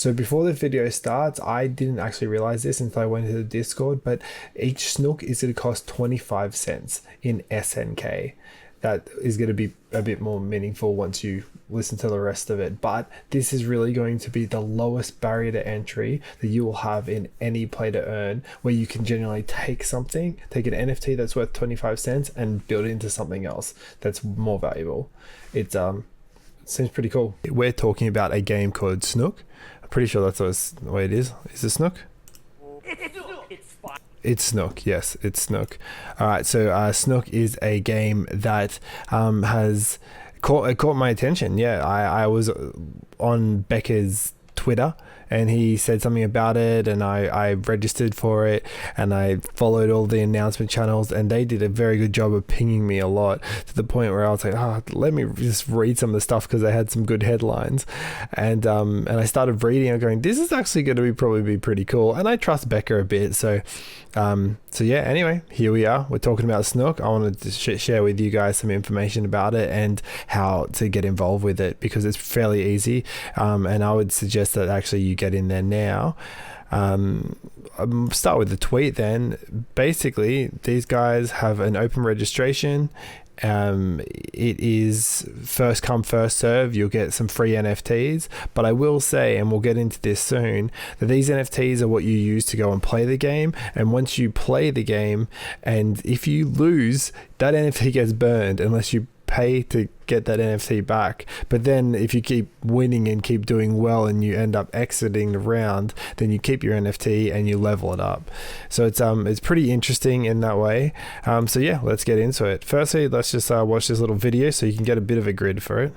So before the video starts, I didn't actually realize this until I went to the Discord, but each Snook is going to cost 25 cents in SNK. That is going to be a bit more meaningful once you listen to the rest of it. But this is really going to be the lowest barrier to entry that you will have in any play to earn, where you can genuinely take an NFT that's worth 25 cents and build it into something else that's more valuable. It seems pretty cool. We're talking about a game called Snook. I'm pretty sure that's the way it is. Is it Snook? It's Snook, yes, it's Snook. All right, so Snook is a game that has caught my attention. Yeah, I was on Becker's Twitter and he said something about it, and I registered for it, and I followed all the announcement channels, and they did a very good job of pinging me a lot, to the point where I was like, let me just read some of the stuff, because they had some good headlines. And I started reading and going, this is actually going to probably be pretty cool, and I trust Becker a bit. So yeah, anyway, here we are. We're talking about Snook. I wanted to share with you guys some information about it and how to get involved with it, because it's fairly easy, and I would suggest that actually you get in there now. Start with the tweet then. Basically, these guys have an open registration. It is first come first serve. You'll get some free NFTs, but I will say, and we'll get into this soon, that these NFTs are what you use to go and play the game. And once you play the game, and if you lose, that NFT gets burned unless you pay to get that NFT back. But then if you keep winning and keep doing well and you end up exiting the round, then you keep your NFT and you level it up. So it's pretty interesting in that way. So yeah, let's get into it. Firstly, let's just watch this little video so you can get a bit of a grid for it.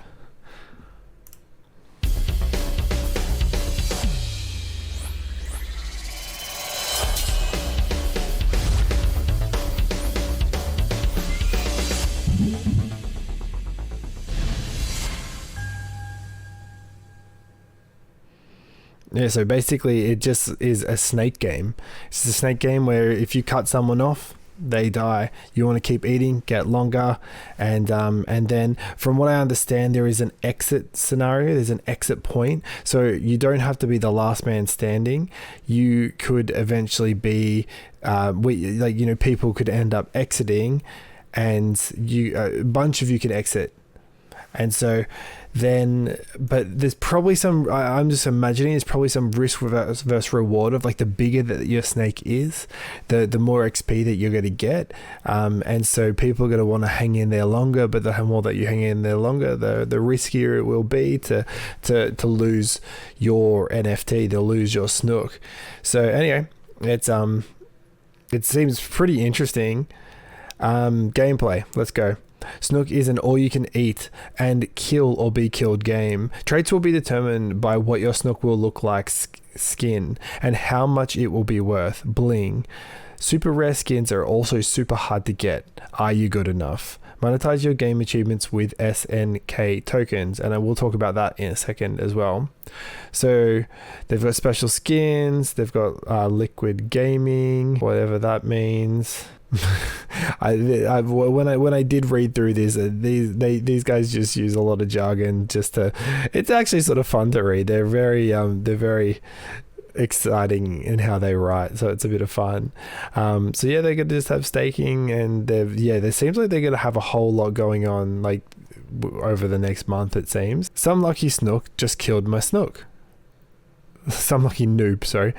Yeah, so basically it just is a snake game. It's a snake game where if you cut someone off, they die. You want to keep eating, get longer, and then from what I understand, there is an exit scenario. There's an exit point, so you don't have to be the last man standing. You could eventually be, people could end up exiting, and a bunch of you can exit. And so then, but there's probably some, I'm just imagining there's probably some risk versus reward of, like, the bigger that your snake is, the more XP that you're going to get. And so people are going to want to hang in there longer, but the more that you hang in there longer, the riskier it will be to lose your NFT, to lose your Snook. So anyway, it seems pretty interesting. Gameplay, let's go. Snook is an all-you-can-eat and kill or be killed game. Traits will be determined by what your Snook will look like, skin, and how much it will be worth, bling. Super rare skins are also super hard to get. Are you good enough? Monetize your game achievements with SNK tokens, and I will talk about that in a second as well. So they've got special skins, they've got liquid gaming, whatever that means. When I did read through this, these guys just use a lot of jargon just to. It's actually sort of fun to read. They're very exciting in how they write, so it's a bit of fun. So yeah, they're gonna just have staking, and there seems like they're gonna have a whole lot going on, like over the next month. It seems some lucky Snook just killed my Snook. Some lucky noob, sorry.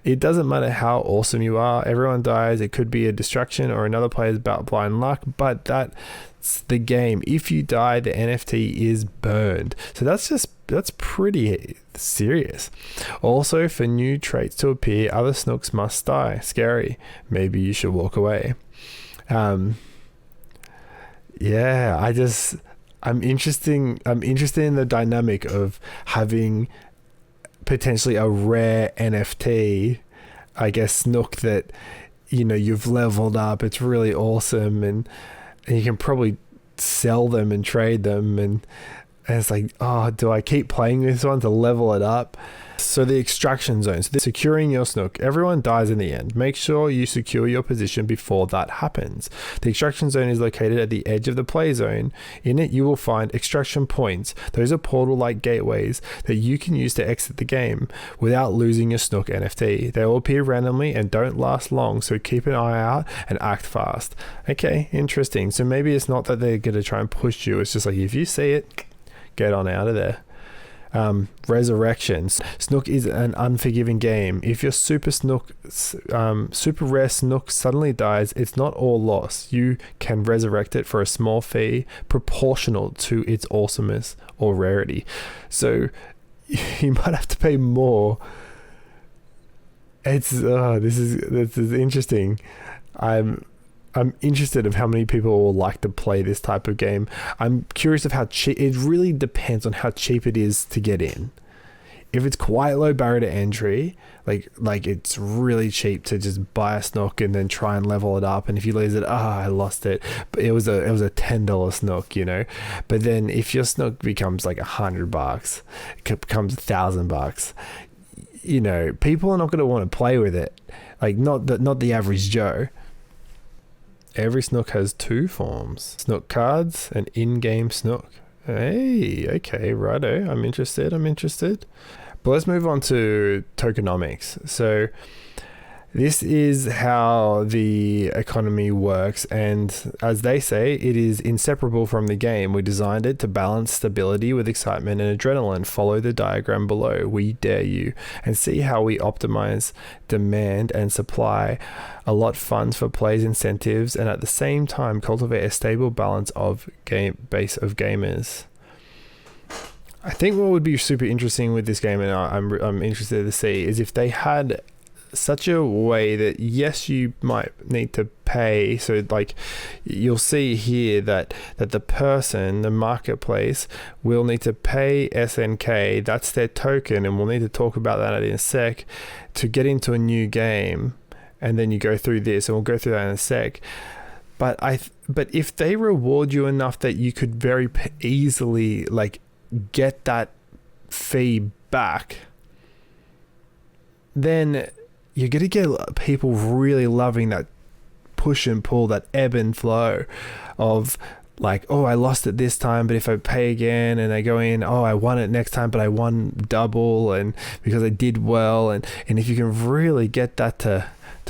It doesn't matter how awesome you are, everyone dies. It could be a distraction or another player's blind luck, but that's the game. If you die, the NFT is burned. So that's pretty serious. Also, for new traits to appear, other Snooks must die. Scary. Maybe you should walk away. Yeah, I'm interested in the dynamic of having potentially a rare NFT, I guess, Snook that, you've leveled up. It's really awesome, and you can probably sell them and trade them, and And it's like, oh, do I keep playing this one to level it up? So the extraction zone, so securing your snook. Everyone dies in the end. Make sure you secure your position before that happens. The extraction zone is located at the edge of the play zone. In it, you will find extraction points. Those are portal-like gateways that you can use to exit the game without losing your snook NFT. They will appear randomly and don't last long, so keep an eye out and act fast. Okay, interesting. So maybe it's not that they're going to try and push you. It's just like, if you see it, get on out of there. Resurrections. Snook is an unforgiving game. If your super rare snook suddenly dies, it's not all loss. You can resurrect it for a small fee proportional to its awesomeness or rarity. So you might have to pay more. This is interesting. I'm interested of how many people will like to play this type of game. I'm curious of how cheap. It really depends on how cheap it is to get in. If it's quite low barrier to entry, like it's really cheap to just buy a snook and then try and level it up. And if you lose it, I lost it. But it was a $10 snook, you know. But then if your snook becomes like $100, it becomes $1,000. You know, people are not going to want to play with it. Like not the average Joe. Every snook has two forms: snook cards and in-game snook. Hey, okay, righto. I'm interested. But let's move on to tokenomics. So this is how the economy works, and as they say, it is inseparable from the game. We designed it to balance stability with excitement and adrenaline. Follow the diagram below, we dare you, and see how we optimize demand and supply, allot funds for players' incentives, and at the same time cultivate a stable balance of base of gamers. I think what would be super interesting with this game, and I'm interested to see, is if they had such a way that, yes, you might need to pay. So like you'll see here that the person, the marketplace, will need to pay SNK. That's their token, and we'll need to talk about that in a sec, to get into a new game. And then you go through this, and we'll go through that in a sec. But if they reward you enough that you could very easily like get that fee back, then you're going to get people really loving that push and pull, that ebb and flow of like, oh, I lost it this time, but if I pay again, and I go in, oh, I won it next time, but I won double, and because I did well, and if you can really get that to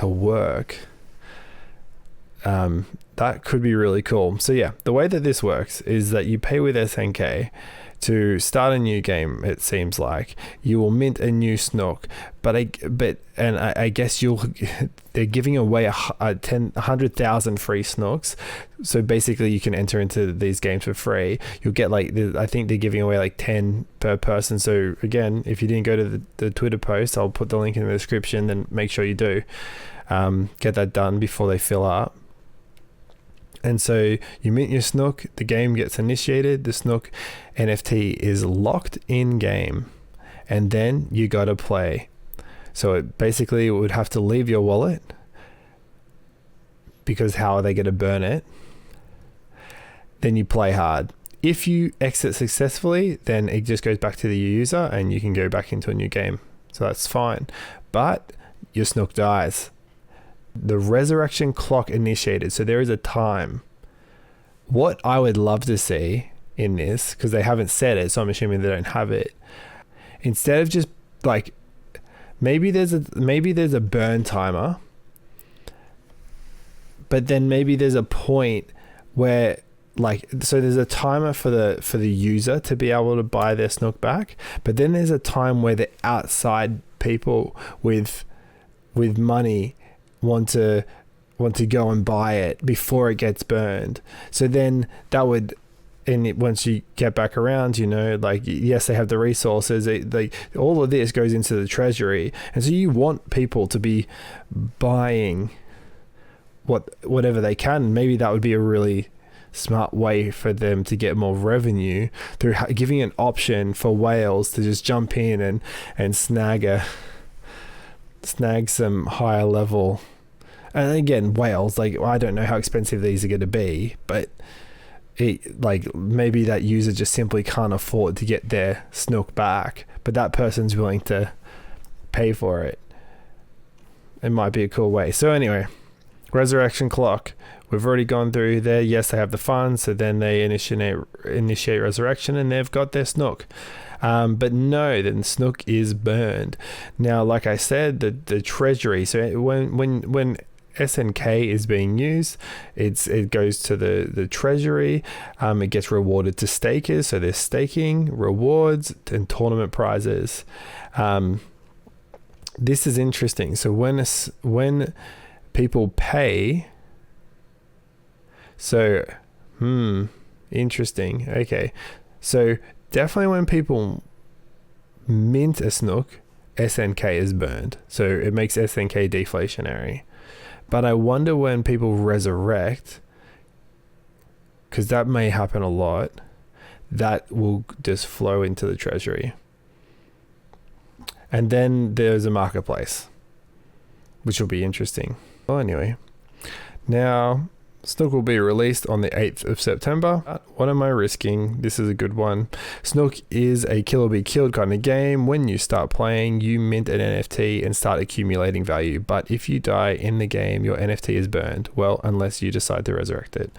work, that could be really cool. So yeah, the way that this works is that you pay with SNK to start a new game. It seems like you will mint a new snook, but I guess they're giving away 100,000 free snooks. So basically, you can enter into these games for free. You'll get I think they're giving away like 10 per person. So again, if you didn't go to the Twitter post, I'll put the link in the description. Then make sure you do get that done before they fill up. And so you mint your snook, the game gets initiated, the snook NFT is locked in game, and then you got to play. So it basically would have to leave your wallet, because how are they going to burn it? Then you play hard. If you exit successfully, then it just goes back to the user and you can go back into a new game. So that's fine. But your snook dies. The resurrection clock initiated, so there is a time. What I would love to see in this, because they haven't said it, so I'm assuming they don't have it, instead of just like maybe there's a burn timer, but then maybe there's a point where so there's a timer for the user to be able to buy their snook back, but then there's a time where the outside people with money want to go and buy it before it gets burned. So then that would, and once you get back around, you know, like, yes, they have the resources, all of this goes into the treasury, and so you want people to be buying whatever they can. Maybe that would be a really smart way for them to get more revenue, through giving an option for whales to just jump in and snag some higher level. And again, whales, like, I don't know how expensive these are going to be, but like maybe that user just simply can't afford to get their Snook back, but that person's willing to pay for it. It might be a cool way. So anyway, resurrection clock. We've already gone through there. Yes, they have the funds, so then they initiate resurrection, and they've got their Snook. But no, then Snook is burned. Now, like I said, the treasury. So when SNK is being used, it goes to the treasury. It gets rewarded to stakers. So there's staking, rewards, and tournament prizes. This is interesting. So when people pay, so interesting. Okay, so definitely when people mint a Snook, SNK is burned. So it makes SNK deflationary. But I wonder when people resurrect, because that may happen a lot, that will just flow into the treasury. And then there's a marketplace, which will be interesting. Well, anyway, now Snook will be released on the 8th of September. What am I risking? This is a good one. Snook is a kill or be killed kind of game. When you start playing, you mint an NFT and start accumulating value. But if you die in the game, your NFT is burned. Well, unless you decide to resurrect it.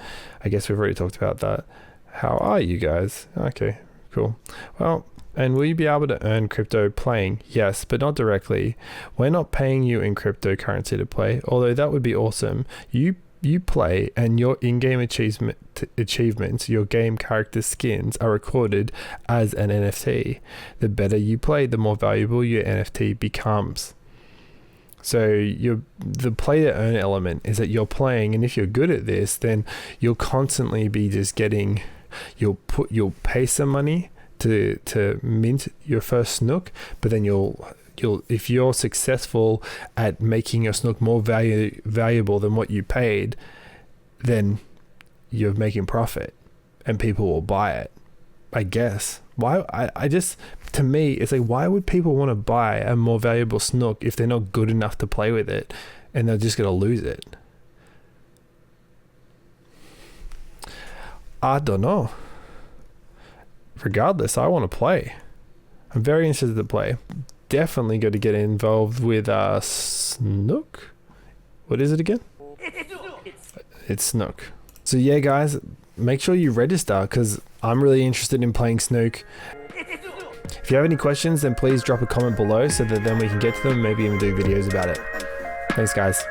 I guess we've already talked about that. How are you guys? Okay, cool. Well, and will you be able to earn crypto playing? Yes, but not directly. We're not paying you in cryptocurrency to play, although that would be awesome. You play, and your in-game achievements, your game character skins are recorded as an NFT. The better you play, the more valuable your NFT becomes. So the play to earn element is that you're playing, and if you're good at this, then you'll constantly be just getting, you'll pay some money to mint your first Snook, but then you'll if you're successful at making your Snook more valuable than what you paid, then you're making profit and people will buy it, I guess. Why? I just, to me, it's like, why would people want to buy a more valuable Snook if they're not good enough to play with it and they're just going to lose it? I don't know. Regardless, I want to play. I'm very interested to play. Definitely going to get involved with Snook. What is it again? It's Snook. So yeah, guys, make sure you register because I'm really interested in playing Snook. If you have any questions, then please drop a comment below so that then we can get to them, maybe even do videos about it. Thanks, guys.